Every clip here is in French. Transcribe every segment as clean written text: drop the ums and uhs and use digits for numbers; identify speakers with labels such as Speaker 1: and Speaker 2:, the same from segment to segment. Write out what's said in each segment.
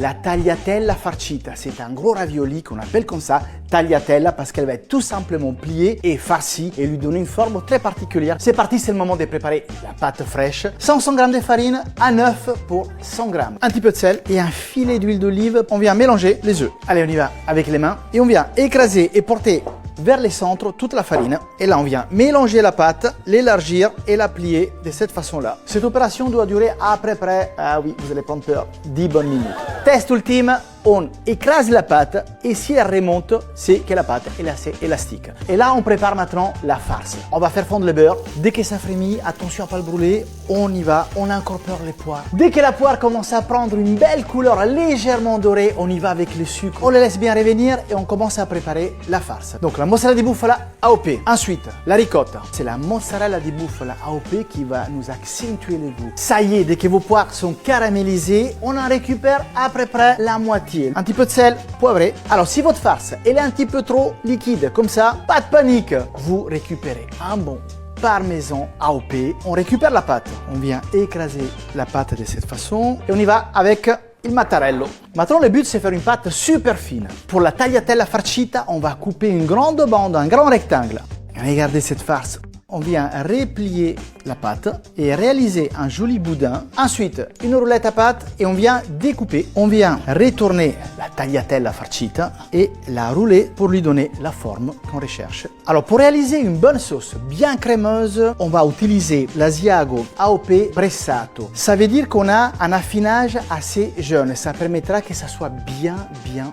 Speaker 1: La tagliatella farcita, c'est un gros ravioli qu'on appelle comme ça, tagliatella, parce qu'elle va être tout simplement pliée et farcie et lui donner une forme très particulière. C'est parti, c'est le moment de préparer la pâte fraîche. 500 g de farine, un œuf pour 100 g. Un petit peu de sel et un filet d'huile d'olive. On vient mélanger les œufs. Allez, on y va avec les mains et on vient écraser et porter vers le centre toute la farine. Et là, on vient mélanger la pâte, l'élargir et la plier de cette façon-là. Cette opération doit durer à peu près, ah oui, vous allez prendre peur, 10 bonnes minutes. Test ultime, on écrase la pâte et si elle remonte, c'est que la pâte est assez élastique. Et là, on prépare maintenant la farce. On va faire fondre le beurre. Dès que ça frémit, attention à ne pas le brûler, on y va, on incorpore les poires. Dès que la poire commence à prendre une belle couleur légèrement dorée, on y va avec le sucre. On le laisse bien revenir et on commence à préparer la farce. Donc la mozzarella di bufala AOP. Ensuite, la ricotta. C'est la mozzarella di bufala AOP qui va nous accentuer le goût. Ça y est, dès que vos poires sont caramélisées, on en récupère à peu près la moitié. Un petit peu de sel, poivré. Alors si votre farce elle est un petit peu trop liquide comme ça, pas de panique. Vous récupérez un bon parmesan AOP. On récupère la pâte. On vient écraser la pâte de cette façon et on y va avec il mattarello. Maintenant, le but, c'est faire une pâte super fine. Pour la tagliatella farcita, on va couper une grande bande, un grand rectangle. Regardez cette farce. On vient replier la pâte et réaliser un joli boudin. Ensuite, une roulette à pâte et on vient découper. On vient retourner la tagliatella farcita et la rouler pour lui donner la forme qu'on recherche. Alors, pour réaliser une bonne sauce bien crémeuse, on va utiliser l'Asiago AOP pressato. Ça veut dire qu'on a un affinage assez jeune. Ça permettra que ça soit bien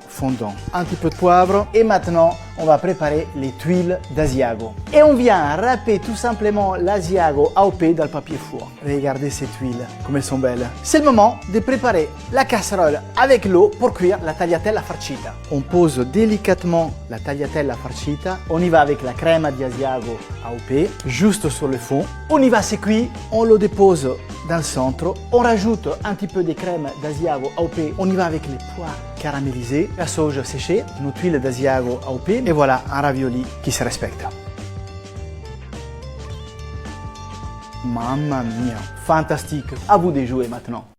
Speaker 1: fondant. Un petit peu de poivre et maintenant, on va préparer les tuiles d'Asiago. Et on vient râper tout simplement l'Asiago AOP dans le papier four. Regardez ces tuiles, comme elles sont belles. C'est le moment de préparer la casserole avec l'eau pour cuire la tagliatella farcita. On pose délicatement la tagliatella farcita. On y va avec la crema di Asiago AOP, juste sur le fond. On y va, c'est cuit. On le dépose dans le centre. On rajoute un petit peu de crème d'Asiago AOP. On y va avec les poires caramélisées, la sauge séchée, nos tuiles d'Asiago AOP. Et voilà un ravioli qui se respecte. Mamma mia, fantastique. À vous de jouer maintenant.